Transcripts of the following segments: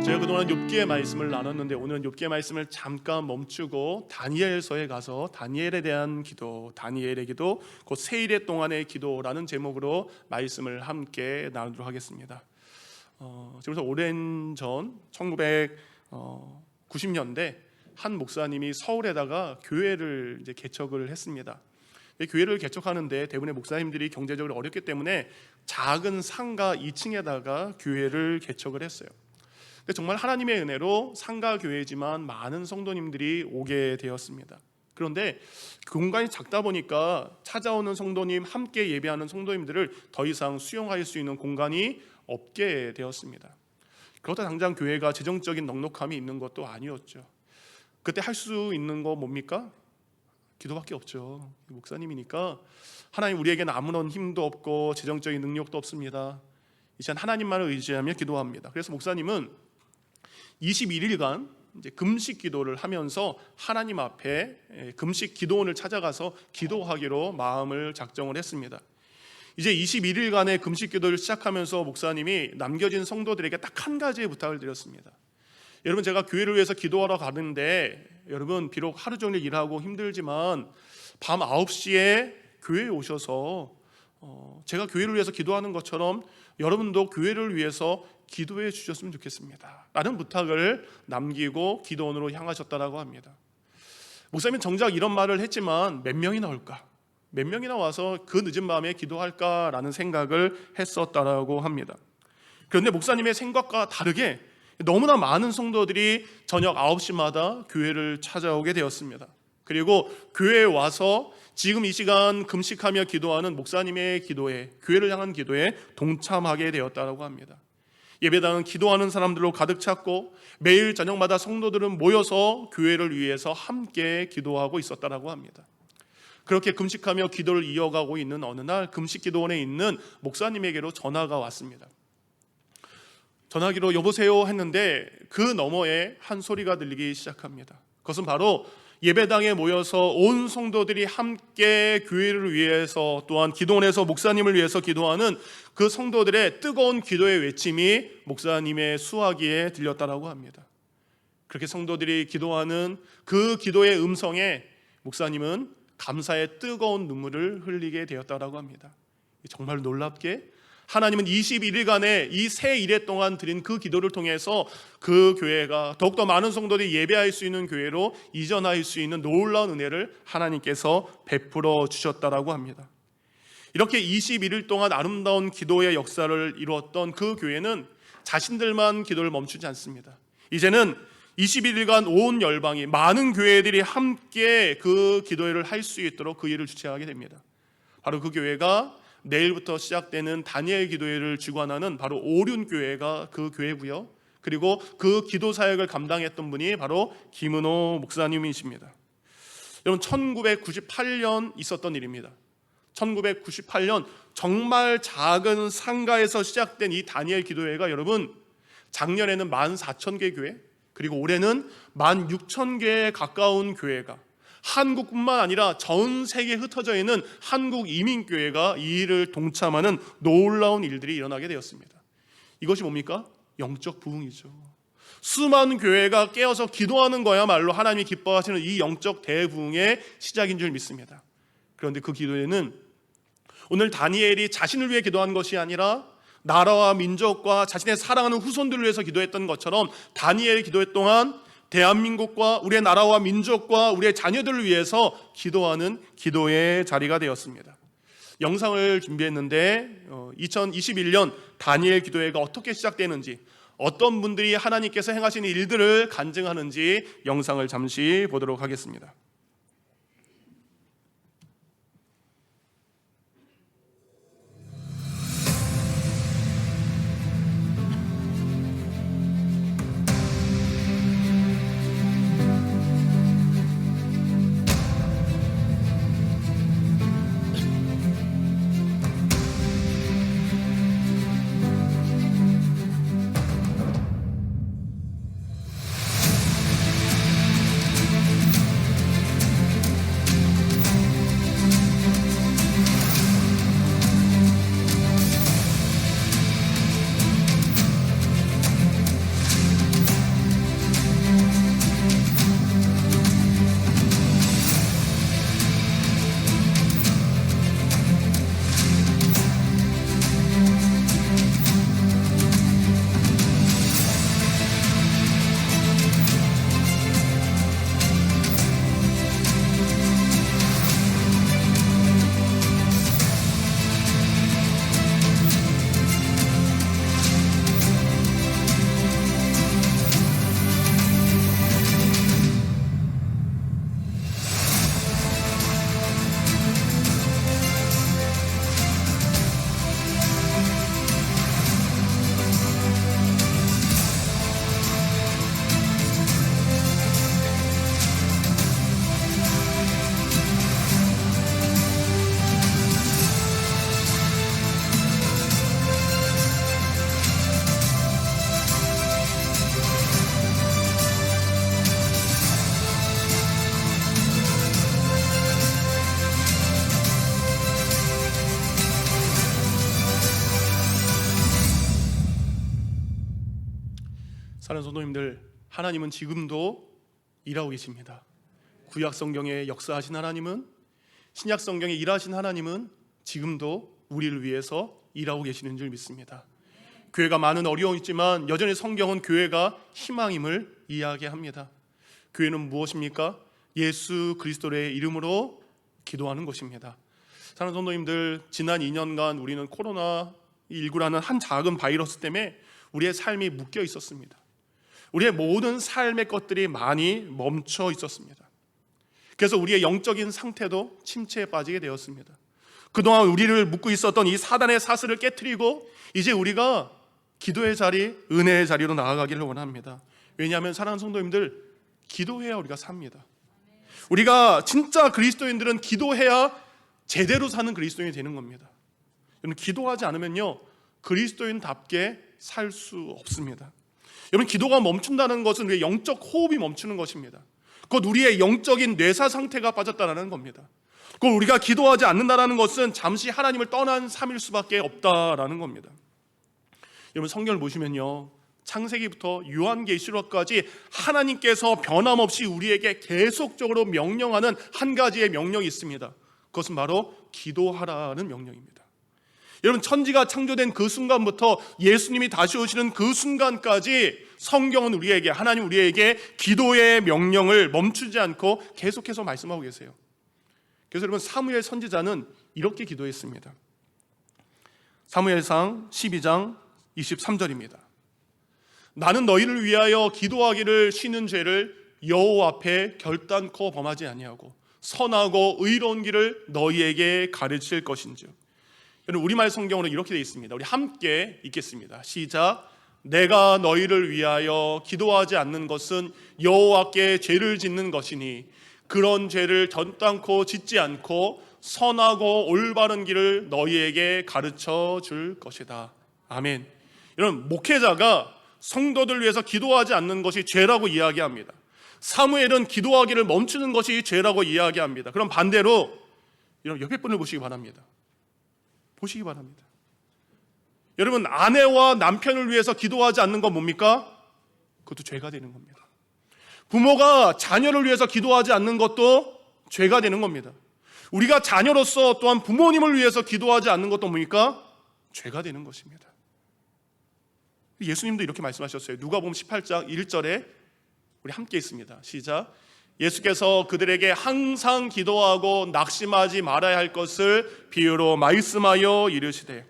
저희가 그동안 욥기의 말씀을 나눴는데 오늘은 욥기의 말씀을 잠깐 멈추고 다니엘서에 가서 다니엘에 대한 기도, 다니엘의 기도, 곧 세일의 동안의 기도라는 제목으로 말씀을 함께 나누도록 하겠습니다. 지금부터 오랜 전 1990년대 한 목사님이 서울에다가 교회를 이제 개척을 했습니다. 교회를 개척하는데 대부분의 목사님들이 경제적으로 어렵기 때문에 작은 상가 2층에다가 교회를 개척을 했어요. 정말 하나님의 은혜로 상가 교회지만 많은 성도님들이 오게 되었습니다. 그런데 공간이 작다 보니까 찾아오는 성도님, 함께 예배하는 성도님들을 더 이상 수용할 수 있는 공간이 없게 되었습니다. 그렇다 당장 교회가 재정적인 넉넉함이 있는 것도 아니었죠. 그때 할 수 있는 거 뭡니까? 기도밖에 없죠. 목사님이니까 하나님, 우리에게는 아무런 힘도 없고 재정적인 능력도 없습니다. 이 시간 하나님만을 의지하며 기도합니다. 그래서 목사님은 21일간 이제 금식 기도를 하면서 하나님 앞에 금식 기도원을 찾아가서 기도하기로 마음을 작정을 했습니다. 이제 21일간의 금식 기도를 시작하면서 목사님이 남겨진 성도들에게 딱 한 가지의 부탁을 드렸습니다. 여러분, 제가 교회를 위해서 기도하러 가는데 여러분 비록 하루 종일 일하고 힘들지만 밤 9시에 교회에 오셔서 제가 교회를 위해서 기도하는 것처럼 여러분도 교회를 위해서 기도해 주셨으면 좋겠습니다 라는 부탁을 남기고 기도원으로 향하셨다고 합니다. 목사님은 정작 이런 말을 했지만 몇 명이나 올까? 몇 명이나 와서 그 늦은 밤에 기도할까라는 생각을 했었다라고 합니다. 그런데 목사님의 생각과 다르게 너무나 많은 성도들이 저녁 9시마다 교회를 찾아오게 되었습니다. 그리고 교회에 와서 지금 이 시간 금식하며 기도하는 목사님의 기도에, 교회를 향한 기도에 동참하게 되었다고 합니다. 예배당은 기도하는 사람들로 가득 찼고 매일 저녁마다 성도들은 모여서 교회를 위해서 함께 기도하고 있었다고 합니다. 그렇게 금식하며 기도를 이어가고 있는 어느 날 금식 기도원에 있는 목사님에게로 전화가 왔습니다. 전화기로 여보세요 했는데 그 너머에 한 소리가 들리기 시작합니다. 그것은 바로 예배당에 모여서 온 성도들이 함께 교회를 위해서, 또한 기도원에서 목사님을 위해서 기도하는 그 성도들의 뜨거운 기도의 외침이 목사님의 수화기에 들렸다고 합니다. 그렇게 성도들이 기도하는 그 기도의 음성에 목사님은 감사의 뜨거운 눈물을 흘리게 되었다고 합니다. 정말 놀랍게 하나님은 21일간의 이 새 일해 동안 드린 그 기도를 통해서 그 교회가 더욱더 많은 성도들이 예배할 수 있는 교회로 이전할 수 있는 놀라운 은혜를 하나님께서 베풀어 주셨다라고 합니다. 이렇게 21일 동안 아름다운 기도의 역사를 이루었던 그 교회는 자신들만 기도를 멈추지 않습니다. 이제는 21일간 온 열방이, 많은 교회들이 함께 그 기도회를 할 수 있도록 그 일을 주최하게 됩니다. 바로 그 교회가 내일부터 시작되는 다니엘 기도회를 주관하는 바로 오륜교회가 그 교회고요. 그리고 그 기도 사역을 감당했던 분이 바로 김은호 목사님이십니다. 여러분, 1998년 있었던 일입니다. 1998년 정말 작은 상가에서 시작된 이 다니엘 기도회가 여러분 작년에는 14,000개 교회, 그리고 올해는 16,000개에 가까운 교회가, 한국뿐만 아니라 전 세계에 흩어져 있는 한국 이민교회가 이 일을 동참하는 놀라운 일들이 일어나게 되었습니다. 이것이 뭡니까? 영적 부흥이죠. 수많은 교회가 깨어서 기도하는 거야말로 하나님이 기뻐하시는 이 영적 대부흥의 시작인 줄 믿습니다. 그런데 그 기도에는 오늘 다니엘이 자신을 위해 기도한 것이 아니라 나라와 민족과 자신의 사랑하는 후손들을 위해서 기도했던 것처럼 다니엘 기도회 동안 대한민국과 우리의 나라와 민족과 우리의 자녀들을 위해서 기도하는 기도의 자리가 되었습니다. 영상을 준비했는데 2021년 다니엘 기도회가 어떻게 시작되는지, 어떤 분들이 하나님께서 행하시는 일들을 간증하는지 영상을 잠시 보도록 하겠습니다. 사랑하는 성도님들, 하나님은 지금도 일하고 계십니다. 구약 성경에 역사하신 하나님은, 신약 성경에 일하신 하나님은 지금도 우리를 위해서 일하고 계시는 줄 믿습니다. 교회가 많은 어려움이 있지만 여전히 성경은 교회가 희망임을 이야기합니다. 교회는 무엇입니까? 예수 그리스도의 이름으로 기도하는 것입니다. 사랑하는 성도님들, 지난 2년간 우리는 코로나19라는 한 작은 바이러스 때문에 우리의 삶이 묶여 있었습니다. 우리의 모든 삶의 것들이 많이 멈춰 있었습니다. 그래서 우리의 영적인 상태도 침체에 빠지게 되었습니다. 그동안 우리를 묶고 있었던 이 사단의 사슬을 깨트리고 이제 우리가 기도의 자리, 은혜의 자리로 나아가기를 원합니다. 왜냐하면 사랑하는 성도님들, 기도해야 우리가 삽니다. 우리가 진짜 그리스도인들은 기도해야 제대로 사는 그리스도인이 되는 겁니다. 여러분, 기도하지 않으면요, 그리스도인답게 살 수 없습니다. 여러분, 기도가 멈춘다는 것은 우리의 영적 호흡이 멈추는 것입니다. 곧 우리의 영적인 뇌사 상태가 빠졌다는 겁니다. 곧 우리가 기도하지 않는다는 것은 잠시 하나님을 떠난 삶일 수밖에 없다라는 겁니다. 여러분, 성경을 보시면요, 창세기부터 요한계시록까지 하나님께서 변함없이 우리에게 계속적으로 명령하는 한 가지의 명령이 있습니다. 그것은 바로 기도하라는 명령입니다. 여러분, 천지가 창조된 그 순간부터 예수님이 다시 오시는 그 순간까지 성경은 우리에게, 하나님 우리에게 기도의 명령을 멈추지 않고 계속해서 말씀하고 계세요. 그래서 여러분, 사무엘 선지자는 이렇게 기도했습니다. 사무엘상 12장 23절입니다. 나는 너희를 위하여 기도하기를 쉬는 죄를 여호와 앞에 결단코 범하지 아니하고 선하고 의로운 길을 너희에게 가르칠 것인즉. 여러분, 우리말 성경으로 이렇게 되어 있습니다. 우리 함께 읽겠습니다. 시작. 내가 너희를 위하여 기도하지 않는 것은 여호와께 죄를 짓는 것이니 그런 죄를 결단코 짓지 않고 선하고 올바른 길을 너희에게 가르쳐 줄 것이다. 아멘. 여러분, 목회자가 성도들 위해서 기도하지 않는 것이 죄라고 이야기합니다. 사무엘은 기도하기를 멈추는 것이 죄라고 이야기합니다. 그럼 반대로 여러분, 옆에 분을 보시기 바랍니다. 보시기 바랍니다. 여러분, 아내와 남편을 위해서 기도하지 않는 건 뭡니까? 그것도 죄가 되는 겁니다. 부모가 자녀를 위해서 기도하지 않는 것도 죄가 되는 겁니다. 우리가 자녀로서 또한 부모님을 위해서 기도하지 않는 것도 뭡니까? 죄가 되는 것입니다. 예수님도 이렇게 말씀하셨어요. 누가복음 18장 1절에 우리 함께 있습니다. 시작. 예수께서 그들에게 항상 기도하고 낙심하지 말아야 할 것을 비유로 말씀하여 이르시되.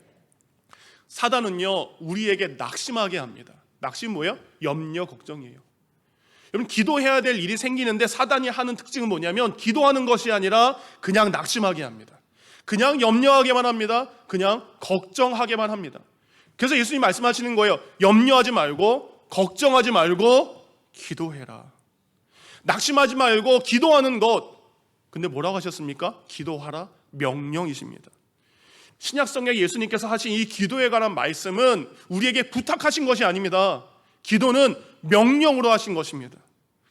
사단은요, 우리에게 낙심하게 합니다. 낙심 뭐예요? 염려, 걱정이에요. 여러분, 기도해야 될 일이 생기는데 사단이 하는 특징은 뭐냐면 기도하는 것이 아니라 그냥 낙심하게 합니다. 그냥 염려하게만 합니다. 그냥 걱정하게만 합니다. 그래서 예수님 말씀하시는 거예요. 염려하지 말고 걱정하지 말고 기도해라. 낙심하지 말고 기도하는 것. 근데 뭐라고 하셨습니까? 기도하라 명령이십니다. 신약 성경에 예수님께서 하신 이 기도에 관한 말씀은 우리에게 부탁하신 것이 아닙니다. 기도는 명령으로 하신 것입니다.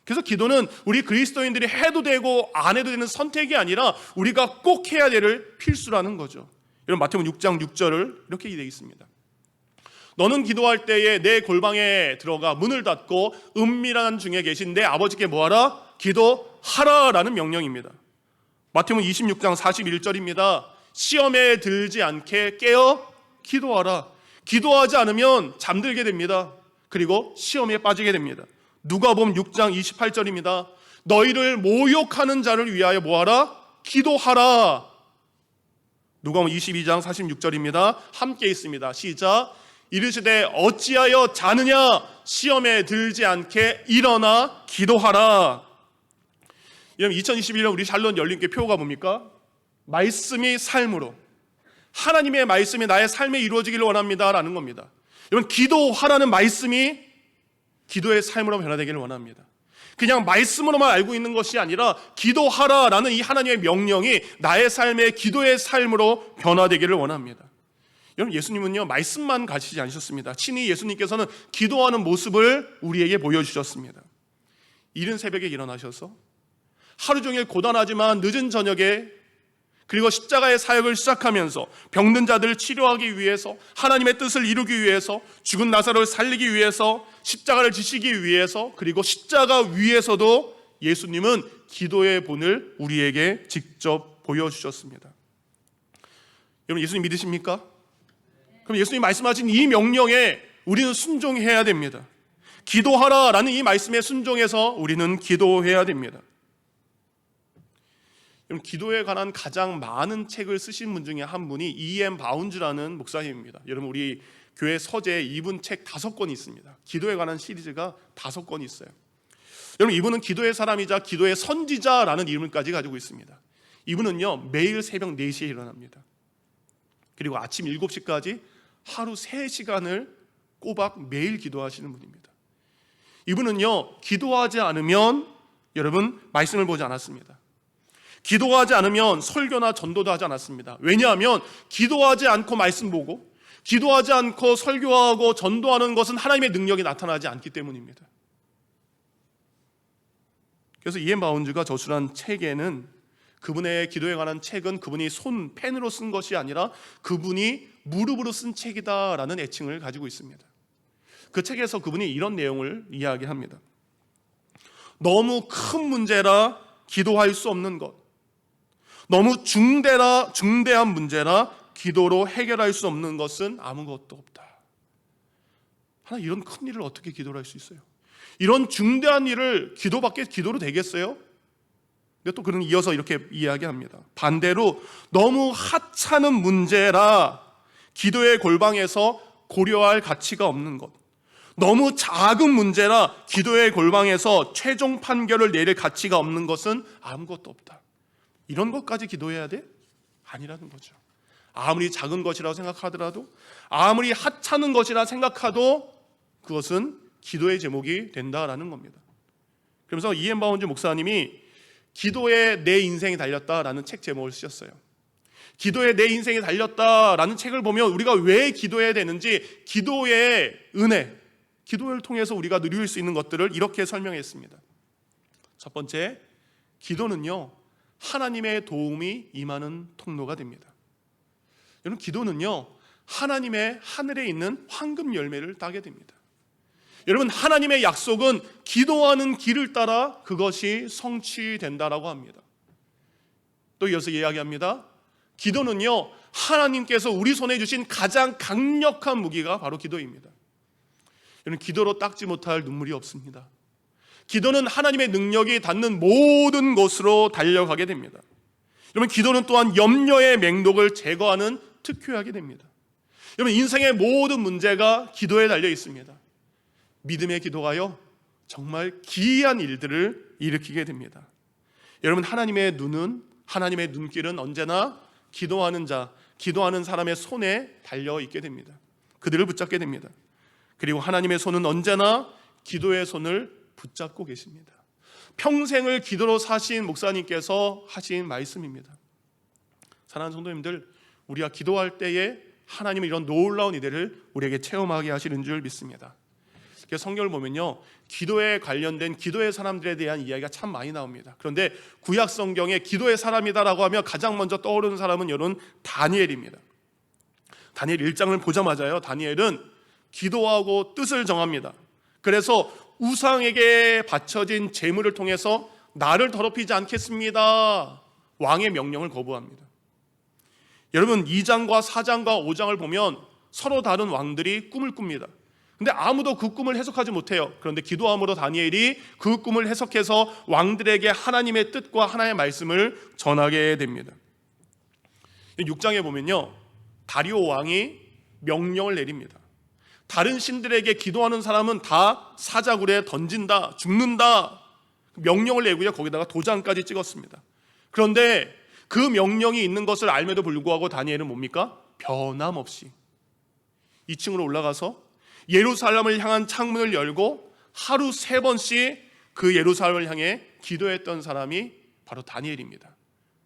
그래서 기도는 우리 그리스도인들이 해도 되고 안 해도 되는 선택이 아니라 우리가 꼭 해야 될 필수라는 거죠. 여러분, 마태복음 6장 6절을 이렇게 되어 있습니다. 너는 기도할 때에 내 골방에 들어가 문을 닫고 은밀한 중에 계신 내 아버지께 뭐하라? 기도하라라는 명령입니다. 마태복음 26장 41절입니다. 시험에 들지 않게 깨어 기도하라. 기도하지 않으면 잠들게 됩니다. 그리고 시험에 빠지게 됩니다. 누가복음 6장 28절입니다. 너희를 모욕하는 자를 위하여 뭐하라? 기도하라. 누가복음 22장 46절입니다. 함께 있습니다. 시작. 이르시되 어찌하여 자느냐? 시험에 들지 않게 일어나 기도하라. 여러분, 2021년 우리 샬롯 열린교회 표가 뭡니까? 말씀이 삶으로, 하나님의 말씀이 나의 삶에 이루어지기를 원합니다 라는 겁니다. 여러분, 기도하라는 말씀이 기도의 삶으로 변화되기를 원합니다. 그냥 말씀으로만 알고 있는 것이 아니라 기도하라라는 이 하나님의 명령이 나의 삶의 기도의 삶으로 변화되기를 원합니다. 여러분, 예수님은요, 말씀만 가시지 않으셨습니다. 친히 예수님께서는 기도하는 모습을 우리에게 보여주셨습니다. 이른 새벽에 일어나셔서 하루 종일 고단하지만 늦은 저녁에 그리고 십자가의 사역을 시작하면서 병든 자들을 치료하기 위해서, 하나님의 뜻을 이루기 위해서, 죽은 나사로를 살리기 위해서, 십자가를 지시기 위해서, 그리고 십자가 위에서도 예수님은 기도의 본을 우리에게 직접 보여주셨습니다. 여러분, 예수님 믿으십니까? 그럼 예수님 말씀하신 이 명령에 우리는 순종해야 됩니다. 기도하라라는 이 말씀에 순종해서 우리는 기도해야 됩니다. 여러분, 기도에 관한 가장 많은 책을 쓰신 분 중에 한 분이 E.M. 바운즈라는 목사님입니다. 여러분, 우리 교회 서재에 이분 책 5권이 있습니다. 기도에 관한 시리즈가 5권이 있어요. 여러분, 이분은 기도의 사람이자 기도의 선지자라는 이름까지 가지고 있습니다. 이분은요, 매일 새벽 4시에 일어납니다. 그리고 아침 7시까지 하루 3시간을 꼬박 매일 기도하시는 분입니다. 이분은요, 기도하지 않으면 여러분 말씀을 보지 않았습니다. 기도하지 않으면 설교나 전도도 하지 않았습니다. 왜냐하면 기도하지 않고 말씀 보고 기도하지 않고 설교하고 전도하는 것은 하나님의 능력이 나타나지 않기 때문입니다. 그래서 E.M. 바운즈가 저술한 책에는, 그분의 기도에 관한 책은 그분이 펜으로 쓴 것이 아니라 그분이 무릎으로 쓴 책이다라는 애칭을 가지고 있습니다. 그 책에서 그분이 이런 내용을 이야기합니다. 너무 큰 문제라 기도할 수 없는 것, 너무 중대한 문제라 기도로 해결할 수 없는 것은 아무것도 없다. 하나, 이런 큰 일을 어떻게 기도를 할 수 있어요? 이런 중대한 일을 기도로 되겠어요? 근데 또 그는 이어서 이렇게 이야기합니다. 반대로 너무 하찮은 문제라 기도의 골방에서 고려할 가치가 없는 것, 너무 작은 문제라 기도의 골방에서 최종 판결을 내릴 가치가 없는 것은 아무것도 없다. 이런 것까지 기도해야 돼? 아니라는 거죠. 아무리 작은 것이라고 생각하더라도, 아무리 하찮은 것이라 생각해도 그것은 기도의 제목이 된다라는 겁니다. 그러면서 E.M. 바운즈 목사님이 기도에 내 인생이 달렸다라는 책 제목을 쓰셨어요. 기도에 내 인생이 달렸다라는 책을 보면 우리가 왜 기도해야 되는지, 기도의 은혜, 기도를 통해서 우리가 누릴 수 있는 것들을 이렇게 설명했습니다. 첫 번째, 기도는요, 하나님의 도움이 임하는 통로가 됩니다. 여러분, 기도는요, 하나님의 하늘에 있는 황금 열매를 따게 됩니다. 여러분, 하나님의 약속은 기도하는 길을 따라 그것이 성취된다라고 합니다. 또 이어서 이야기합니다. 기도는요, 하나님께서 우리 손에 주신 가장 강력한 무기가 바로 기도입니다. 여러분, 기도로 닦지 못할 눈물이 없습니다. 기도는 하나님의 능력이 닿는 모든 곳으로 달려가게 됩니다. 여러분, 기도는 또한 염려의 맹독을 제거하는 특효약이 됩니다. 여러분, 인생의 모든 문제가 기도에 달려 있습니다. 믿음의 기도가요, 정말 기이한 일들을 일으키게 됩니다. 여러분, 하나님의 눈길은 언제나 기도하는 자, 기도하는 사람의 손에 달려 있게 됩니다. 그들을 붙잡게 됩니다. 그리고 하나님의 손은 언제나 기도의 손을 붙잡고 계십니다. 평생을 기도로 사신 목사님께서 하신 말씀입니다. 사랑하는 성도님들, 우리가 기도할 때에 하나님은 이런 놀라운 이들을 우리에게 체험하게 하시는 줄 믿습니다. 성경을 보면요, 기도에 관련된 기도의 사람들에 대한 이야기가 참 많이 나옵니다. 그런데 구약 성경에 기도의 사람이다라고 하면 가장 먼저 떠오르는 사람은 여러분 다니엘입니다. 다니엘 1장을 보자마자요, 다니엘은 기도하고 뜻을 정합니다. 그래서 우상에게 바쳐진 제물을 통해서 나를 더럽히지 않겠습니다, 왕의 명령을 거부합니다. 여러분, 2장과 4장과 5장을 보면 서로 다른 왕들이 꿈을 꿉니다. 근데 아무도 그 꿈을 해석하지 못해요. 그런데 기도함으로 다니엘이 그 꿈을 해석해서 왕들에게 하나님의 뜻과 하나님의 말씀을 전하게 됩니다. 6장에 보면요, 다리오 왕이 명령을 내립니다. 다른 신들에게 기도하는 사람은 다 사자굴에 던진다, 죽는다, 명령을 내고요, 거기다가 도장까지 찍었습니다. 그런데 그 명령이 있는 것을 알면도 불구하고 다니엘은 뭡니까? 변함없이 2층으로 올라가서 예루살렘을 향한 창문을 열고 하루 3번씩 그 예루살렘을 향해 기도했던 사람이 바로 다니엘입니다.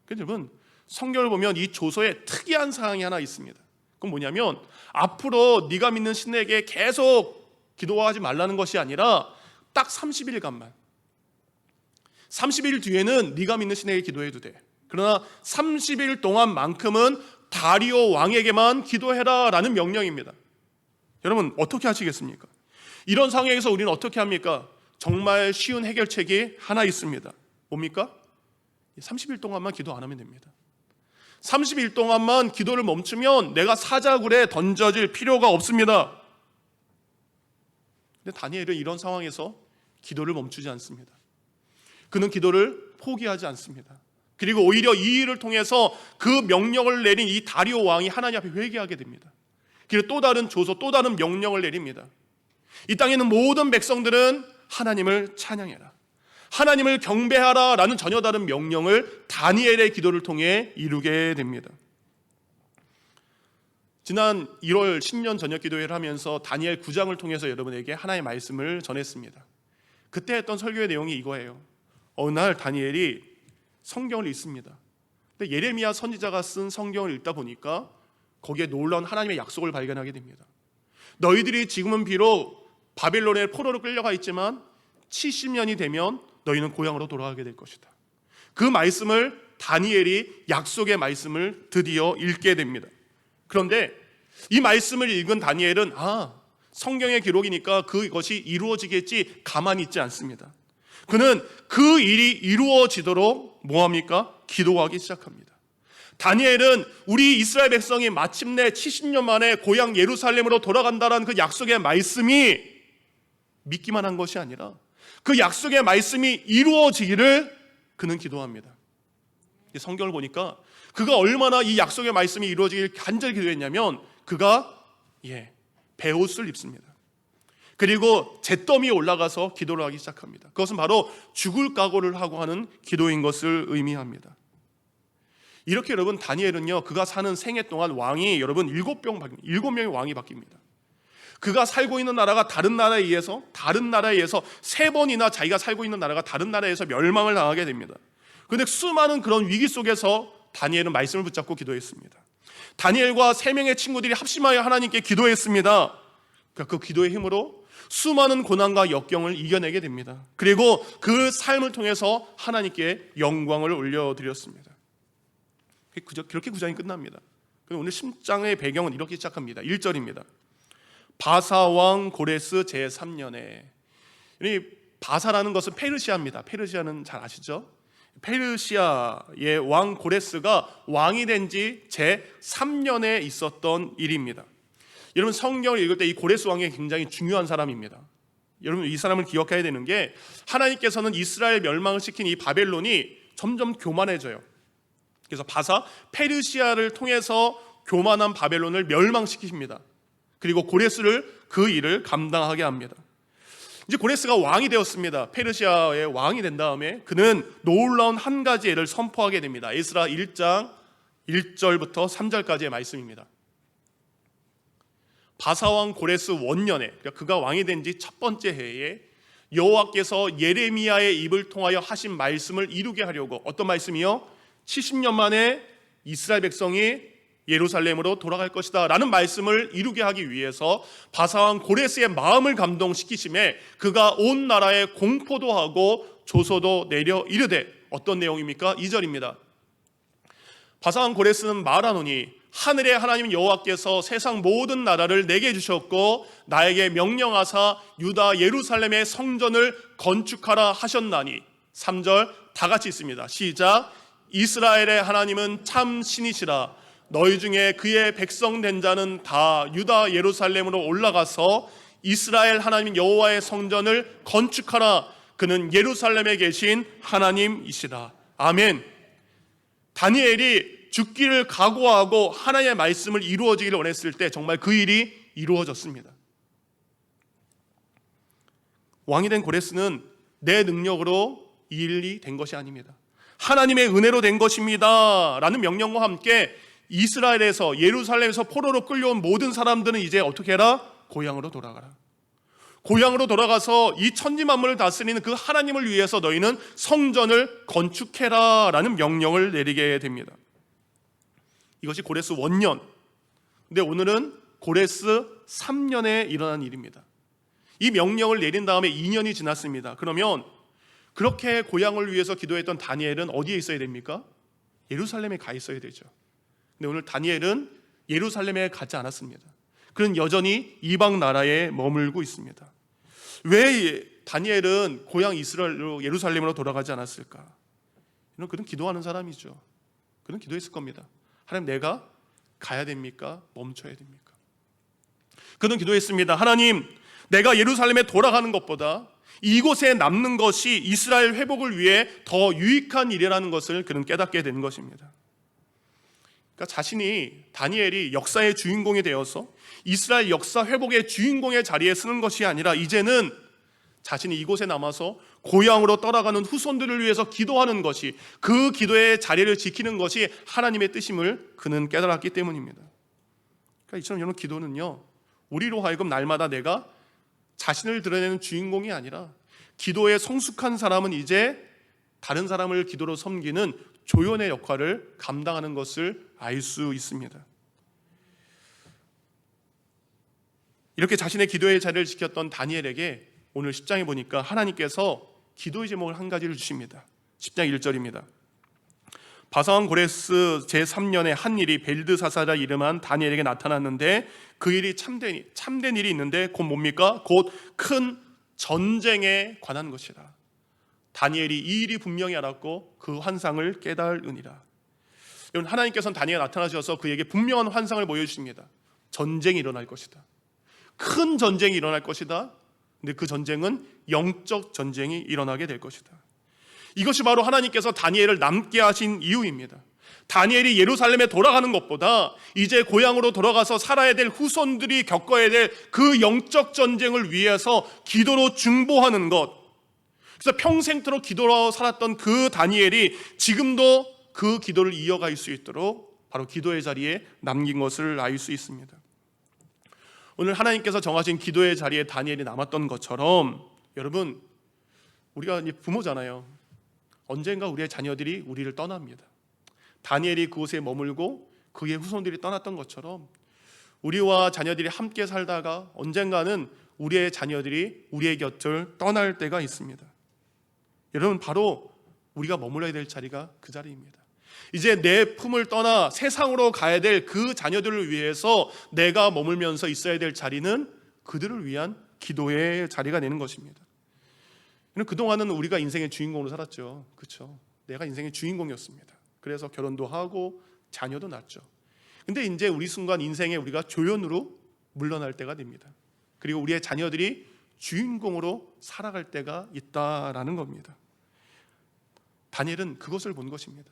그런데 여러분, 성경을 보면 이 조서에 특이한 사항이 하나 있습니다. 그건 뭐냐면, 앞으로 네가 믿는 신에게 계속 기도하지 말라는 것이 아니라 딱 30일간만, 30일 뒤에는 네가 믿는 신에게 기도해도 돼. 그러나 30일 동안만큼은 다리오 왕에게만 기도해라 라는 명령입니다. 여러분 어떻게 하시겠습니까? 이런 상황에서 우리는 어떻게 합니까? 정말 쉬운 해결책이 하나 있습니다. 뭡니까? 30일 동안만 기도 안 하면 됩니다. 30일 동안만 기도를 멈추면 내가 사자굴에 던져질 필요가 없습니다. 근데 다니엘은 이런 상황에서 기도를 멈추지 않습니다. 그는 기도를 포기하지 않습니다. 그리고 오히려 이 일을 통해서 그 명령을 내린 이 다리오 왕이 하나님 앞에 회개하게 됩니다. 그리고 또 다른 조서, 또 다른 명령을 내립니다. 이 땅에 있는 모든 백성들은 하나님을 찬양해라, 하나님을 경배하라 라는 전혀 다른 명령을 다니엘의 기도를 통해 이루게 됩니다. 지난 1월 신년 저녁 기도회를 하면서 다니엘 9장을 통해서 여러분에게 하나님의 말씀을 전했습니다. 그때 했던 설교의 내용이 이거예요. 어느 날 다니엘이 성경을 읽습니다. 근데 예레미야 선지자가 쓴 성경을 읽다 보니까 거기에 놀라운 하나님의 약속을 발견하게 됩니다. 너희들이 지금은 비록 바벨론의 포로로 끌려가 있지만 70년이 되면 너희는 고향으로 돌아가게 될 것이다. 그 말씀을 다니엘이 약속의 말씀을 드디어 읽게 됩니다. 그런데 이 말씀을 읽은 다니엘은 성경의 기록이니까 그것이 이루어지겠지 가만히 있지 않습니다. 그는 그 일이 이루어지도록 뭐합니까? 기도하기 시작합니다. 다니엘은 우리 이스라엘 백성이 마침내 70년 만에 고향 예루살렘으로 돌아간다는 그 약속의 말씀이 믿기만 한 것이 아니라 그 약속의 말씀이 이루어지기를 그는 기도합니다. 성경을 보니까 그가 얼마나 이 약속의 말씀이 이루어지길 간절히 기도했냐면 그가 베옷을 입습니다. 그리고 잿더미에 올라가서 기도를 하기 시작합니다. 그것은 바로 죽을 각오를 하고 하는 기도인 것을 의미합니다. 이렇게 여러분 다니엘은요, 그가 사는 생애 동안 왕이 여러분 7명의 왕이 바뀝니다. 그가 살고 있는 나라가 다른 나라에 의해서 3번이나 자기가 살고 있는 나라가 다른 나라에서 멸망을 당하게 됩니다. 그런데 수많은 그런 위기 속에서 다니엘은 말씀을 붙잡고 기도했습니다. 다니엘과 3명의 친구들이 합심하여 하나님께 기도했습니다. 그 기도의 힘으로 수많은 고난과 역경을 이겨내게 됩니다. 그리고 그 삶을 통해서 하나님께 영광을 올려드렸습니다. 그렇게 9장이 끝납니다. 오늘 10장의 배경은 이렇게 시작합니다. 1절입니다. 바사왕 고레스 제3년에, 바사라는 것은 페르시아입니다. 페르시아는 잘 아시죠? 페르시아의 왕 고레스가 왕이 된 지 제3년에 있었던 일입니다. 여러분 성경을 읽을 때 이 고레스 왕이 굉장히 중요한 사람입니다. 여러분 이 사람을 기억해야 되는 게 하나님께서는 이스라엘 멸망을 시킨 이 바벨론이 점점 교만해져요. 그래서 바사 페르시아를 통해서 교만한 바벨론을 멸망시키십니다. 그리고 고레스를 그 일을 감당하게 합니다. 이제 고레스가 왕이 되었습니다. 페르시아의 왕이 된 다음에 그는 놀라운 한 가지 예를 선포하게 됩니다. 에스라 1장 1절부터 3절까지의 말씀입니다. 바사왕 고레스 원년에, 그러니까 그가 왕이 된 지 첫 번째 해에 여호와께서 예레미야의 입을 통하여 하신 말씀을 이루게 하려고, 어떤 말씀이요? 70년 만에 이스라엘 백성이 예루살렘으로 돌아갈 것이다 라는 말씀을 이루게 하기 위해서 바사왕 고레스의 마음을 감동시키심에 그가 온 나라에 공포도 하고 조서도 내려 이르되, 어떤 내용입니까? 2절입니다. 바사왕 고레스는 말하노니 하늘의 하나님 여호와께서 세상 모든 나라를 내게 주셨고 나에게 명령하사 유다 예루살렘의 성전을 건축하라 하셨나니. 3절 다 같이 있습니다. 시작. 이스라엘의 하나님은 참 신이시라. 너희 중에 그의 백성 된 자는 다 유다 예루살렘으로 올라가서 이스라엘 하나님 여호와의 성전을 건축하라. 그는 예루살렘에 계신 하나님이시다. 아멘. 다니엘이 죽기를 각오하고 하나님의 말씀을 이루어지기를 원했을 때 정말 그 일이 이루어졌습니다. 왕이 된 고레스는 내 능력으로 이 일이 된 것이 아닙니다. 하나님의 은혜로 된 것입니다 라는 명령과 함께 이스라엘에서, 예루살렘에서 포로로 끌려온 모든 사람들은 이제 어떻게 해라? 고향으로 돌아가라. 고향으로 돌아가서 이 천지만물을 다스리는 그 하나님을 위해서 너희는 성전을 건축해라 라는 명령을 내리게 됩니다. 이것이 고레스 원년. 근데 오늘은 고레스 3년에 일어난 일입니다. 이 명령을 내린 다음에 2년이 지났습니다. 그러면 그렇게 고향을 위해서 기도했던 다니엘은 어디에 있어야 됩니까? 예루살렘에 가 있어야 되죠. 근데 오늘 다니엘은 예루살렘에 가지 않았습니다. 그는 여전히 이방 나라에 머물고 있습니다. 왜 다니엘은 고향 이스라엘로 예루살렘으로 돌아가지 않았을까? 그는 기도하는 사람이죠. 그는 기도했을 겁니다. 하나님, 내가 가야 됩니까? 멈춰야 됩니까? 그는 기도했습니다. 하나님, 내가 예루살렘에 돌아가는 것보다 이곳에 남는 것이 이스라엘 회복을 위해 더 유익한 일이라는 것을 그는 깨닫게 되는 것입니다. 그러니까 자신이, 다니엘이 역사의 주인공이 되어서 이스라엘 역사 회복의 주인공의 자리에 서는 것이 아니라 이제는 자신이 이곳에 남아서 고향으로 떠나가는 후손들을 위해서 기도하는 것이, 그 기도의 자리를 지키는 것이 하나님의 뜻임을 그는 깨달았기 때문입니다. 그러니까 이처럼 여러분, 기도는요, 우리로 하여금 날마다 내가 자신을 드러내는 주인공이 아니라 기도에 성숙한 사람은 이제 다른 사람을 기도로 섬기는 조연의 역할을 감당하는 것을 알 수 있습니다. 이렇게 자신의 기도의 자리를 지켰던 다니엘에게 오늘 10장에 보니까 하나님께서 기도의 제목을 한 가지를 주십니다. 10장 1절입니다. 바사왕 고레스 제3년에 한 일이 벨드사사라 이름한 다니엘에게 나타났는데 그 일이 참된 일이 있는데 곧 뭡니까? 곧 큰 전쟁에 관한 것이라. 다니엘이 이 일이 분명히 알았고 그 환상을 깨달으니라. 여러분, 하나님께서는 다니엘에 나타나셔서 그에게 분명한 환상을 보여주십니다. 전쟁이 일어날 것이다. 큰 전쟁이 일어날 것이다. 근데 그 전쟁은 영적 전쟁이 일어나게 될 것이다. 이것이 바로 하나님께서 다니엘을 남게 하신 이유입니다. 다니엘이 예루살렘에 돌아가는 것보다 이제 고향으로 돌아가서 살아야 될 후손들이 겪어야 될 그 영적 전쟁을 위해서 기도로 중보하는 것. 그래서 평생토록 기도로 살았던 그 다니엘이 지금도 그 기도를 이어갈 수 있도록 바로 기도의 자리에 남긴 것을 알 수 있습니다. 오늘 하나님께서 정하신 기도의 자리에 다니엘이 남았던 것처럼, 여러분, 우리가 이제 부모잖아요. 언젠가 우리의 자녀들이 우리를 떠납니다. 다니엘이 그곳에 머물고 그의 후손들이 떠났던 것처럼 우리와 자녀들이 함께 살다가 언젠가는 우리의 자녀들이 우리의 곁을 떠날 때가 있습니다. 여러분, 바로 우리가 머물러야 될 자리가 그 자리입니다. 이제 내 품을 떠나 세상으로 가야 될 그 자녀들을 위해서 내가 머물면서 있어야 될 자리는 그들을 위한 기도의 자리가 되는 것입니다. 그동안은 우리가 인생의 주인공으로 살았죠. 그렇죠? 내가 인생의 주인공이었습니다. 그래서 결혼도 하고 자녀도 낳죠. 근데 이제 우리 순간 인생에 우리가 조연으로 물러날 때가 됩니다. 그리고 우리의 자녀들이 주인공으로 살아갈 때가 있다라는 겁니다. 다니엘은 그것을 본 것입니다.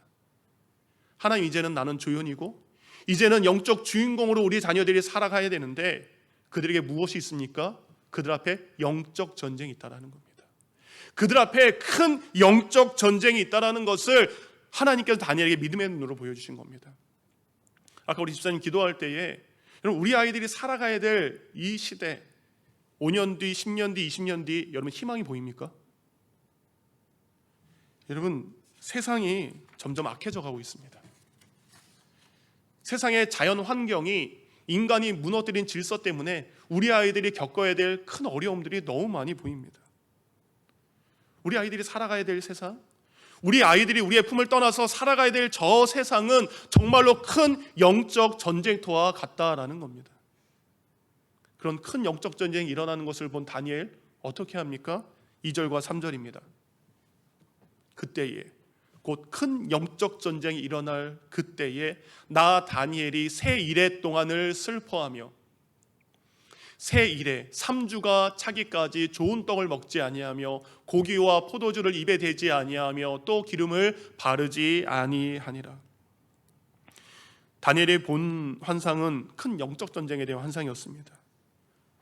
하나님, 이제는 나는 조연이고 이제는 영적 주인공으로 우리 자녀들이 살아가야 되는데 그들에게 무엇이 있습니까? 그들 앞에 영적 전쟁이 있다라는 겁니다. 그들 앞에 큰 영적 전쟁이 있다라는 것을 하나님께서 다니엘에게 믿음의 눈으로 보여주신 겁니다. 아까 우리 집사님 기도할 때에, 여러분, 우리 아이들이 살아가야 될 이 시대, 5년 뒤, 10년 뒤, 20년 뒤, 여러분 희망이 보입니까? 여러분, 세상이 점점 악해져 가고 있습니다. 세상의 자연 환경이 인간이 무너뜨린 질서 때문에 우리 아이들이 겪어야 될 큰 어려움들이 너무 많이 보입니다. 우리 아이들이 살아가야 될 세상, 우리 아이들이 우리의 품을 떠나서 살아가야 될 저 세상은 정말로 큰 영적 전쟁터와 같다라는 겁니다. 그런 큰 영적 전쟁이 일어나는 것을 본 다니엘, 어떻게 합니까? 2절과 3절입니다. 그때에, 곧 큰 영적 전쟁이 일어날 그때에 나 다니엘이 새 이레 동안을 슬퍼하며, 새 이레 3주가 차기까지 좋은 떡을 먹지 아니하며 고기와 포도주를 입에 대지 아니하며 또 기름을 바르지 아니하니라. 다니엘이 본 환상은 큰 영적 전쟁에 대한 환상이었습니다.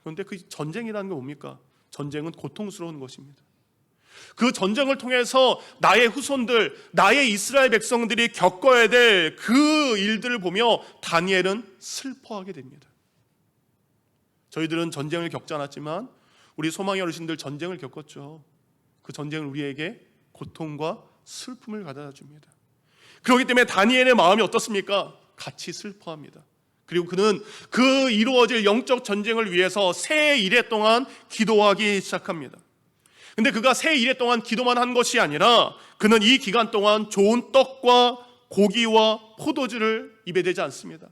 그런데 그 전쟁이라는 게 뭡니까? 전쟁은 고통스러운 것입니다. 그 전쟁을 통해서 나의 후손들, 나의 이스라엘 백성들이 겪어야 될 그 일들을 보며 다니엘은 슬퍼하게 됩니다. 저희들은 전쟁을 겪지 않았지만 우리 소망의 어르신들 전쟁을 겪었죠. 그 전쟁은 우리에게 고통과 슬픔을 가져다 줍니다. 그렇기 때문에 다니엘의 마음이 어떻습니까? 같이 슬퍼합니다. 그리고 그는 그 이루어질 영적 전쟁을 위해서 새 이레 동안 기도하기 시작합니다. 근데 그가 새 이레 동안 기도만 한 것이 아니라 그는 이 기간 동안 좋은 떡과 고기와 포도주를 입에 대지 않습니다.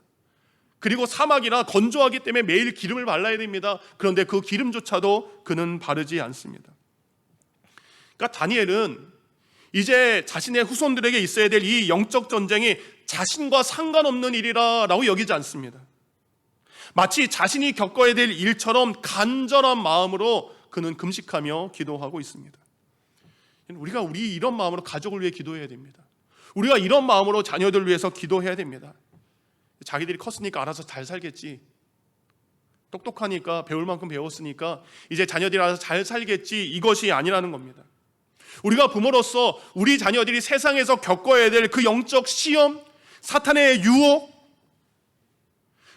그리고 사막이라 건조하기 때문에 매일 기름을 발라야 됩니다. 그런데 그 기름조차도 그는 바르지 않습니다. 그러니까 다니엘은 이제 자신의 후손들에게 있어야 될 이 영적 전쟁이 자신과 상관없는 일이라고 여기지 않습니다. 마치 자신이 겪어야 될 일처럼 간절한 마음으로 그는 금식하며 기도하고 있습니다. 우리가 이런 마음으로 가족을 위해 기도해야 됩니다. 우리가 이런 마음으로 자녀들을 위해서 기도해야 됩니다. 자기들이 컸으니까 알아서 잘 살겠지, 똑똑하니까 배울 만큼 배웠으니까 이제 자녀들이 알아서 잘 살겠지, 이것이 아니라는 겁니다. 우리가 부모로서 우리 자녀들이 세상에서 겪어야 될 그 영적 시험, 사탄의 유혹,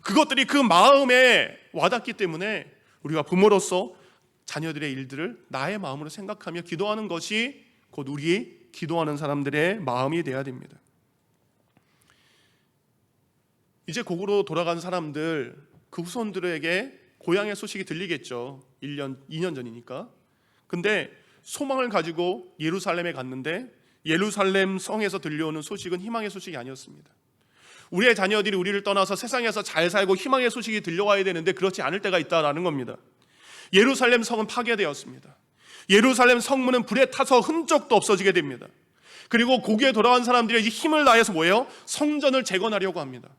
그것들이 그 마음에 와닿기 때문에 우리가 부모로서 자녀들의 일들을 나의 마음으로 생각하며 기도하는 것이 곧 우리 기도하는 사람들의 마음이 되어야 됩니다. 이제 곡으로 돌아간 사람들, 그 후손들에게 고향의 소식이 들리겠죠. 1년, 2년 전이니까. 근데 소망을 가지고 예루살렘에 갔는데 예루살렘 성에서 들려오는 소식은 희망의 소식이 아니었습니다. 우리의 자녀들이 우리를 떠나서 세상에서 잘 살고 희망의 소식이 들려와야 되는데 그렇지 않을 때가 있다라는 겁니다. 예루살렘 성은 파괴되었습니다. 예루살렘 성문은 불에 타서 흔적도 없어지게 됩니다. 그리고 고기에 돌아간 사람들이 이제 힘을 다해서 뭐예요? 성전을 재건하려고 합니다.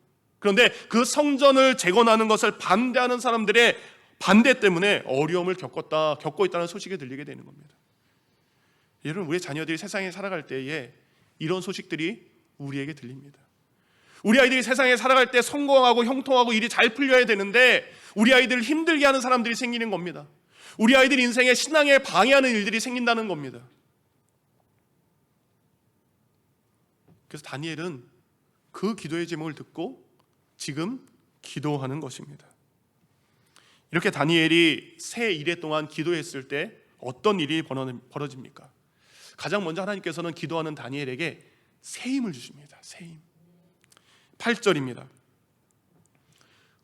그런데 그 성전을 재건하는 것을 반대하는 사람들의 반대 때문에 어려움을 겪고 있다는 소식이 들리게 되는 겁니다. 여러분, 우리의 자녀들이 세상에 살아갈 때에 이런 소식들이 우리에게 들립니다. 우리 아이들이 세상에 살아갈 때 성공하고 형통하고 일이 잘 풀려야 되는데 우리 아이들을 힘들게 하는 사람들이 생기는 겁니다. 우리 아이들 인생에 신앙에 방해하는 일들이 생긴다는 겁니다. 그래서 다니엘은 그 기도의 제목을 듣고 지금 기도하는 것입니다. 이렇게 다니엘이 새 일해 동안 기도했을 때 어떤 일이 벌어집니까? 가장 먼저 하나님께서는 기도하는 다니엘에게 새 힘을 주십니다. 새 힘. 8절입니다.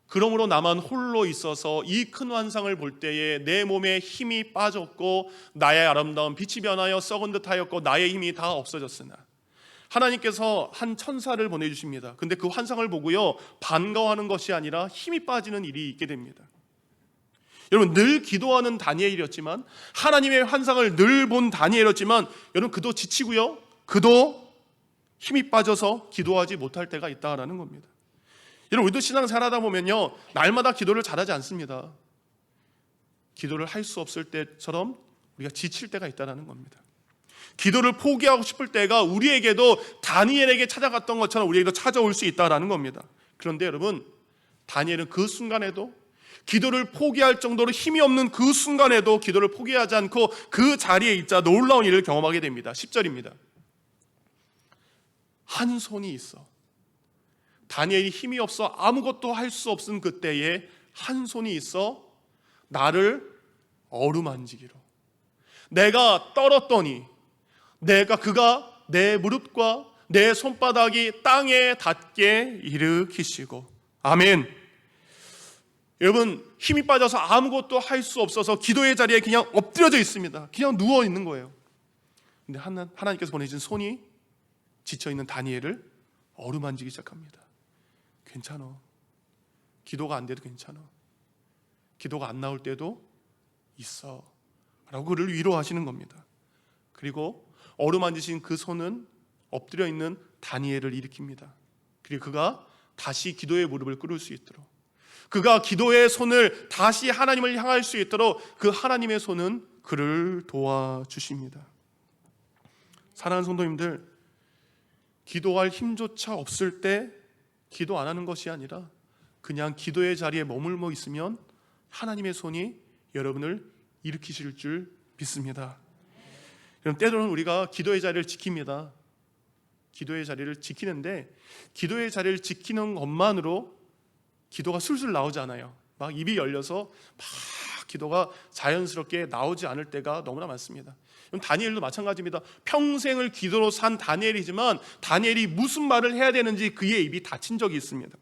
그러므로 나만 홀로 있어서 이 큰 환상을 볼 때에 내 몸에 힘이 빠졌고 나의 아름다운 빛이 변하여 썩은 듯하였고 나의 힘이 다 없어졌으나, 하나님께서 한 천사를 보내주십니다. 근데 그 환상을 보고요, 반가워하는 것이 아니라 힘이 빠지는 일이 있게 됩니다. 여러분, 늘 기도하는 다니엘이었지만, 하나님의 환상을 늘 본 다니엘이었지만, 여러분 그도 지치고요, 그도 힘이 빠져서 기도하지 못할 때가 있다라는 겁니다. 여러분, 우리도 신앙생활하다 보면요, 날마다 기도를 잘하지 않습니다. 기도를 할 수 없을 때처럼 우리가 지칠 때가 있다는 겁니다. 기도를 포기하고 싶을 때가 우리에게도 다니엘에게 찾아갔던 것처럼 우리에게도 찾아올 수 있다는 겁니다. 그런데 여러분, 다니엘은 그 순간에도, 기도를 포기할 정도로 힘이 없는 그 순간에도 기도를 포기하지 않고 그 자리에 있자 놀라운 일을 경험하게 됩니다. 10절입니다. 한 손이 있어. 다니엘이 힘이 없어 아무것도 할 수 없은 그때에 한 손이 있어 나를 어루만지기로, 내가 떨었더니 그가 내 무릎과 내 손바닥이 땅에 닿게 일으키시고. 아멘. 여러분, 힘이 빠져서 아무것도 할 수 없어서 기도의 자리에 그냥 엎드려져 있습니다. 그냥 누워 있는 거예요. 근데 하나님께서 보내신 손이 지쳐있는 다니엘을 어루만지기 시작합니다. 괜찮아. 기도가 안 돼도 괜찮아. 기도가 안 나올 때도 있어 라고 그를 위로하시는 겁니다. 그리고 어루만지신 그 손은 엎드려 있는 다니엘을 일으킵니다. 그리고 그가 다시 기도의 무릎을 꿇을 수 있도록, 그가 기도의 손을 다시 하나님을 향할 수 있도록 그 하나님의 손은 그를 도와주십니다. 사랑하는 성도님들, 기도할 힘조차 없을 때 기도 안 하는 것이 아니라 그냥 기도의 자리에 머물러 있으면 하나님의 손이 여러분을 일으키실 줄 믿습니다. 그럼 때로는 우리가 기도의 자리를 지킵니다. 기도의 자리를 지키는데 기도의 자리를 지키는 것만으로 기도가 술술 나오지 않아요. 막 입이 열려서 막 기도가 자연스럽게 나오지 않을 때가 너무나 많습니다. 다니엘도 마찬가지입니다. 평생을 기도로 산 다니엘이지만 다니엘이 무슨 말을 해야 되는지 그의 입이 닫힌 적이 있습니다.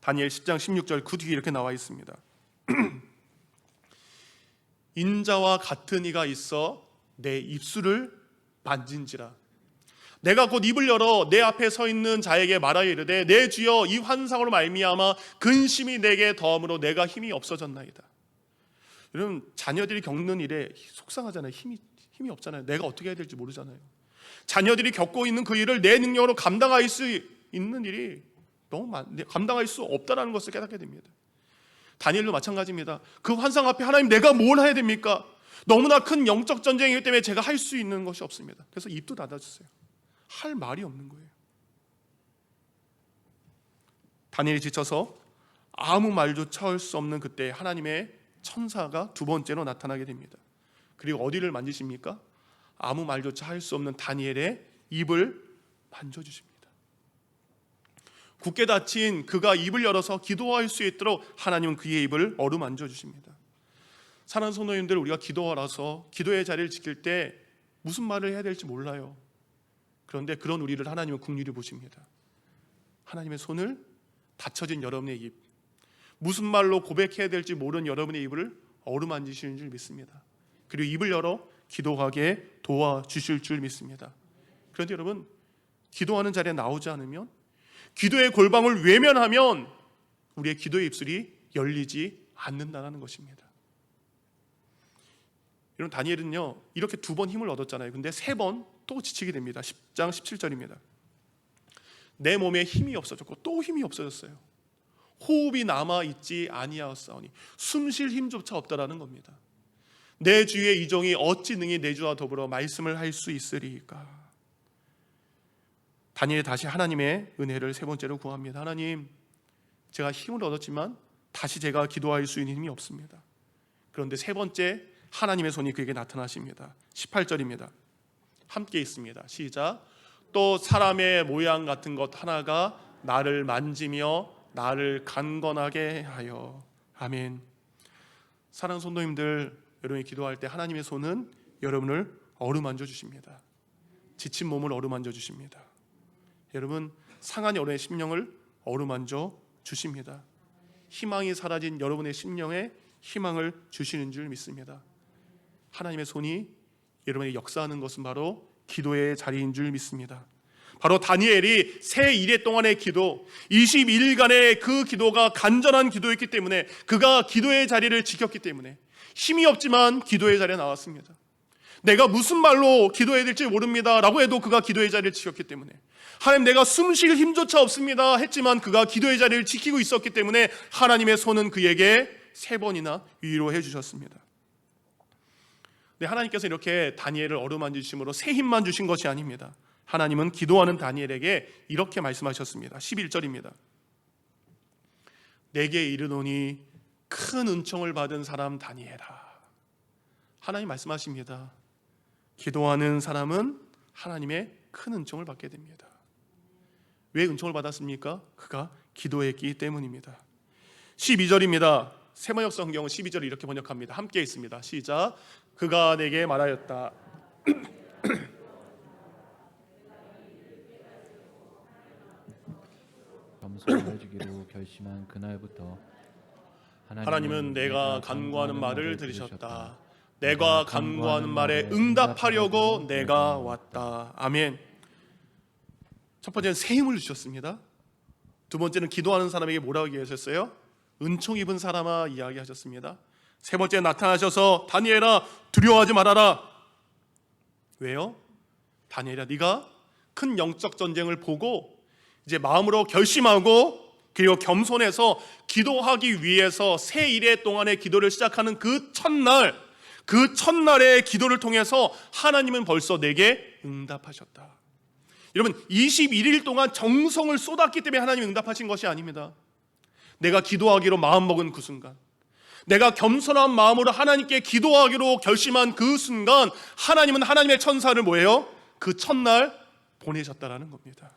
다니엘 10장 16절 그 뒤에 이렇게 나와 있습니다. 인자와 같은 이가 있어 내 입술을 만진지라 내가 곧 입을 열어 내 앞에 서 있는 자에게 말하여 이르되 내 주여 이 환상으로 말미암아 근심이 내게 더함으로 내가 힘이 없어졌나이다. 여러분, 자녀들이 겪는 일에 속상하잖아요. 힘이 없잖아요. 내가 어떻게 해야 될지 모르잖아요. 자녀들이 겪고 있는 그 일을 내 능력으로 감당할 수 있는 일이 너무 감당할 수 없다는 것을 깨닫게 됩니다. 다니엘도 마찬가지입니다. 그 환상 앞에 하나님, 내가 뭘 해야 됩니까? 너무나 큰 영적 전쟁이기 때문에 제가 할 수 있는 것이 없습니다. 그래서 입도 닫아주세요. 할 말이 없는 거예요. 다니엘이 지쳐서 아무 말조차 할 수 없는 그때 하나님의 천사가 두 번째로 나타나게 됩니다. 그리고 어디를 만지십니까? 아무 말조차 할 수 없는 다니엘의 입을 만져주십니다. 굳게 닫힌 그가 입을 열어서 기도할 수 있도록 하나님은 그의 입을 어루만져 주십니다. 사랑하는 성도님들, 우리가 기도하라서 기도의 자리를 지킬 때 무슨 말을 해야 될지 몰라요. 그런데 그런 우리를 하나님은 긍휼히 보십니다. 하나님의 손을 닫혀진 여러분의 입, 무슨 말로 고백해야 될지 모르는 여러분의 입을 어루만지시는 줄 믿습니다. 그리고 입을 열어 기도하게 도와주실 줄 믿습니다. 그런데 여러분, 기도하는 자리에 나오지 않으면, 기도의 골방을 외면하면 우리의 기도의 입술이 열리지 않는다는 것입니다. 여러분, 다니엘은요 이렇게 두 번 힘을 얻었잖아요. 근데 세 번 또 지치게 됩니다. 10장 17절입니다. 내 몸에 힘이 없어졌고 또 힘이 없어졌어요. 호흡이 남아있지 아니하였사오니, 숨 쉴 힘조차 없다라는 겁니다. 내 주의 이 종이 어찌 능히 내 주와 더불어 말씀을 할 수 있으리까. 다니엘이 다시 하나님의 은혜를 세 번째로 구합니다. 하나님, 제가 힘을 얻었지만 다시 제가 기도할 수 있는 힘이 없습니다. 그런데 세 번째 하나님의 손이 그에게 나타나십니다. 18절입니다. 함께 있습니다. 시작. 또 사람의 모양 같은 것 하나가 나를 만지며 나를 간건하게 하여. 아멘. 사랑하는 성도님들, 여러분이 기도할 때 하나님의 손은 여러분을 어루만져 주십니다. 지친 몸을 어루만져 주십니다. 여러분, 상한 여러분의 심령을 어루만져 주십니다. 희망이 사라진 여러분의 심령에 희망을 주시는 줄 믿습니다. 하나님의 손이 여러분이 역사하는 것은 바로 기도의 자리인 줄 믿습니다. 바로 다니엘이 새 이래 동안의 기도, 22일간의 그 기도가 간절한 기도였기 때문에, 그가 기도의 자리를 지켰기 때문에 힘이 없지만 기도의 자리에 나왔습니다. 내가 무슨 말로 기도해야 될지 모릅니다 라고 해도 그가 기도의 자리를 지켰기 때문에, 하나님, 내가 숨 쉴 힘조차 없습니다 했지만 그가 기도의 자리를 지키고 있었기 때문에 하나님의 손은 그에게 세 번이나 위로해 주셨습니다. 네, 하나님께서 이렇게 다니엘을 어루만지심으로 새 힘만 주신 것이 아닙니다. 하나님은 기도하는 다니엘에게 이렇게 말씀하셨습니다. 11절입니다. 내게 이르노니 큰 은총을 받은 사람 다니엘아. 하나님 말씀하십니다. 기도하는 사람은 하나님의 큰 은총을 받게 됩니다. 왜 은총을 받았습니까? 그가 기도했기 때문입니다. 12절입니다. 세번역 성경은 12절을 이렇게 번역합니다. 함께 있습니다. 시작. 그가 내게 말하였다. 겸손을 주기로 결심한 그날부터 하나님은 내가 간구하는 말을 들으셨다. 내가 간구하는 말에 응답하려고 내가 왔다. 아멘. 첫 번째는 새 힘을 주셨습니다. 두 번째는 기도하는 사람에게 뭐라고 얘기하셨어요? 은총 입은 사람아 이야기하셨습니다. 세 번째 나타나셔서 다니엘아 두려워하지 말아라. 왜요? 다니엘아, 네가 큰 영적 전쟁을 보고 이제 마음으로 결심하고 그리고 겸손해서 기도하기 위해서 새 일해 동안의 기도를 시작하는 그 첫날의 기도를 통해서 하나님은 벌써 내게 응답하셨다. 여러분, 21일 동안 정성을 쏟았기 때문에 하나님이 응답하신 것이 아닙니다. 내가 기도하기로 마음먹은 그 순간, 내가 겸손한 마음으로 하나님께 기도하기로 결심한 그 순간, 하나님은 하나님의 천사를 뭐예요? 그 첫날 보내셨다라는 겁니다.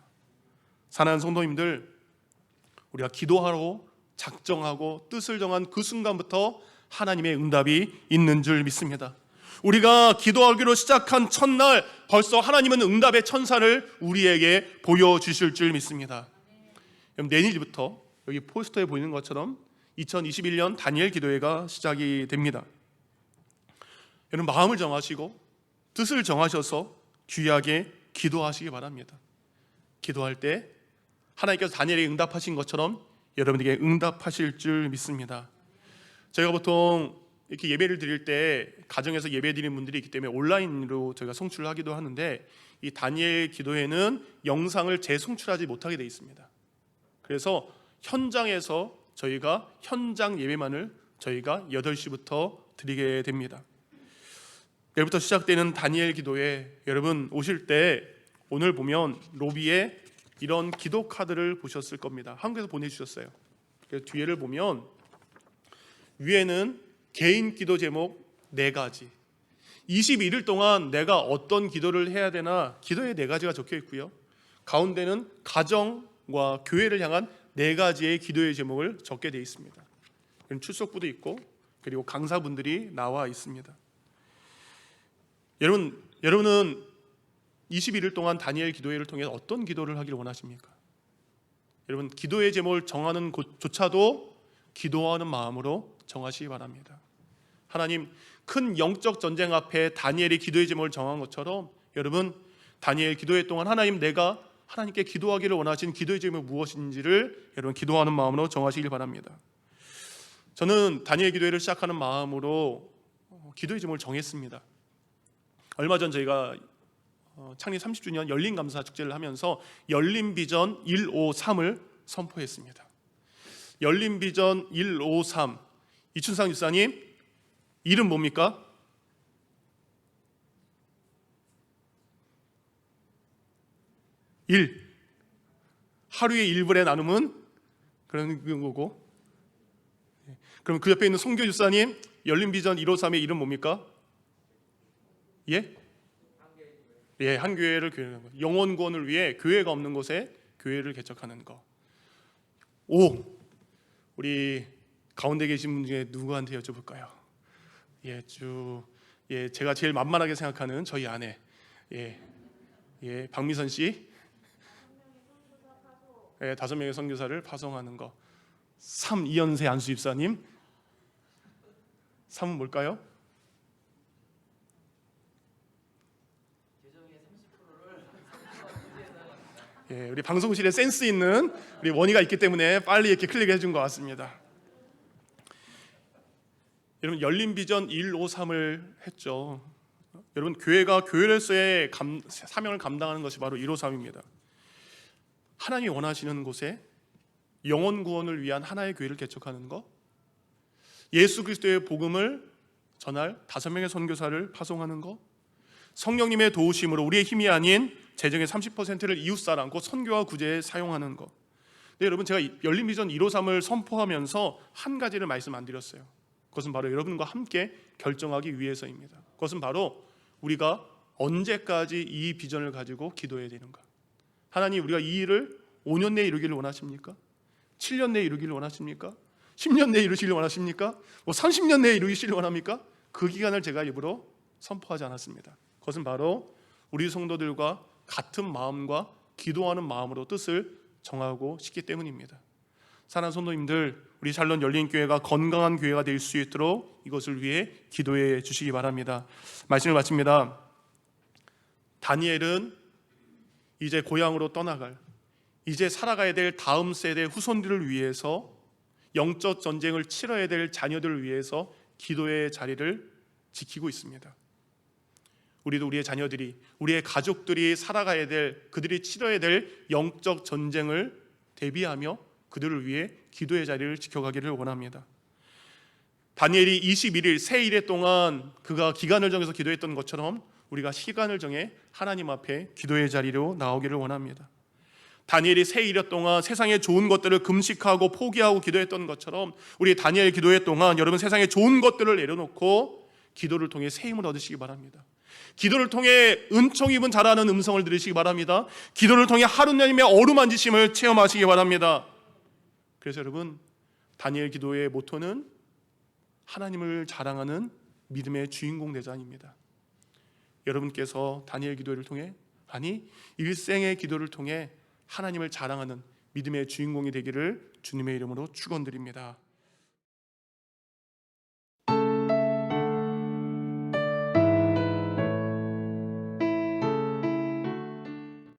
사랑하는 성도님들, 우리가 기도하러 작정하고 뜻을 정한 그 순간부터 하나님의 응답이 있는 줄 믿습니다. 우리가 기도하기로 시작한 첫날 벌써 하나님은 응답의 천사를 우리에게 보여주실 줄 믿습니다. 그럼 내일부터 여기 포스터에 보이는 것처럼 2021년 다니엘 기도회가 시작이 됩니다. 여러분, 마음을 정하시고 뜻을 정하셔서 귀하게 기도하시기 바랍니다. 기도할 때 하나님께서 다니엘에게 응답하신 것처럼 여러분에게 응답하실 줄 믿습니다. 저희가 보통 이렇게 예배를 드릴 때 가정에서 예배 드리는 분들이 있기 때문에 온라인으로 저희가 송출을 하기도 하는데, 이 다니엘 기도회는 영상을 재송출하지 못하게 되어 있습니다. 그래서 현장에서 저희가 현장 예배만을 저희가 8시부터 드리게 됩니다. 내일부터 시작되는 다니엘 기도회, 여러분 오실 때 오늘 보면 로비에 이런 기도 카드를 보셨을 겁니다. 한국에서 보내주셨어요. 그래서 뒤에를 보면 위에는 개인 기도 제목 4가지, 21일 동안 내가 어떤 기도를 해야 되나 기도의 4가지가 적혀 있고요. 가운데는 가정과 교회를 향한 4가지의 기도의 제목을 적게 되어 있습니다. 출석부도 있고 그리고 강사분들이 나와 있습니다. 여러분은 21일 동안 다니엘 기도회를 통해 어떤 기도를 하기를 원하십니까? 여러분, 기도의 제목을 정하는 곳조차도 기도하는 마음으로 정하시기 바랍니다. 하나님, 큰 영적 전쟁 앞에 다니엘이 기도의 제목을 정한 것처럼 여러분, 다니엘 기도회 동안 하나님, 내가 하나님께 기도하기를 원하신 기도의 제목이 무엇인지를 여러분 기도하는 마음으로 정하시길 바랍니다. 저는 다니엘 기도회를 시작하는 마음으로 기도의 제목을 정했습니다. 얼마 전 저희가 창립 30주년 열린 감사 축제를 하면서 열린 비전 153을 선포했습니다. 열린 비전 153, 이춘상 집사님 이름 뭡니까? 하루의 1분의 나눔은 그런 거고, 그럼 그 옆에 있는 송교 집사님 열린 비전 153의 이름 뭡니까? 한 교회를 교회하는 거. 영혼 구원을 위해 교회가 없는 곳에 교회를 개척하는 거. 우리 가운데 계신 분 중에 누구한테 여쭤볼까요? 제가 제일 만만하게 생각하는 저희 아내, 박미선 씨, 5명의 선교사를 파송하는 거. 2연세 안수 집사님, 3은 뭘까요? 우리 방송실에 센스 있는 우리 원희가 있기 때문에 빨리 이렇게 클릭해 준 것 같습니다. 여러분, 열린 비전 153을 했죠. 여러분, 교회가 교회로서의 사명을 감당하는 것이 바로 153입니다. 하나님이 원하시는 곳에 영혼 구원을 위한 하나의 교회를 개척하는 것, 예수 그리스도의 복음을 전할 5명의 선교사를 파송하는 것, 성령님의 도우심으로 우리의 힘이 아닌 재정의 30%를 이웃사랑과 선교와 구제에 사용하는 것. 네, 여러분, 제가 열린 비전 153을 선포하면서 한 가지를 말씀 안 드렸어요. 그것은 바로 여러분과 함께 결정하기 위해서입니다. 그것은 바로 우리가 언제까지 이 비전을 가지고 기도해야 되는가. 하나님, 우리가 이 일을 5년 내에 이루기를 원하십니까? 7년 내에 이루기를 원하십니까? 10년 내에 이루시기를 원하십니까? 30년 내에 이루시기를 원합니까? 그 기간을 제가 일부러 선포하지 않았습니다. 그것은 바로 우리 성도들과 같은 마음과 기도하는 마음으로 뜻을 정하고 싶기 때문입니다. 사랑하는 성도님들, 우리 샬롬 열린교회가 건강한 교회가 될 수 있도록 이것을 위해 기도해 주시기 바랍니다. 말씀을 마칩니다. 다니엘은 이제 고향으로 떠나갈, 이제 살아가야 될 다음 세대 후손들을 위해서, 영적 전쟁을 치러야 될 자녀들을 위해서 기도의 자리를 지키고 있습니다. 우리도 우리의 자녀들이, 우리의 가족들이 살아가야 될, 그들이 치러야 될 영적 전쟁을 대비하며 그들을 위해 기도의 자리를 지켜가기를 원합니다. 다니엘이 21일 세 일에 동안 그가 기간을 정해서 기도했던 것처럼 우리가 시간을 정해 하나님 앞에 기도의 자리로 나오기를 원합니다. 다니엘이 세 일여 동안 세상의 좋은 것들을 금식하고 포기하고 기도했던 것처럼 우리 다니엘 기도회 동안 여러분 세상의 좋은 것들을 내려놓고 기도를 통해 새 힘을 얻으시기 바랍니다. 기도를 통해 은총 입은 자라는 음성을 들으시기 바랍니다. 기도를 통해 하느님의 어루만지심을 체험하시기 바랍니다. 그래서 여러분, 다니엘 기도의 모토는 하나님을 자랑하는 믿음의 주인공 되자입니다. 여러분께서 다니엘 기도를 통해, 아니 일생의 기도를 통해 하나님을 자랑하는 믿음의 주인공이 되기를 주님의 이름으로 축원드립니다.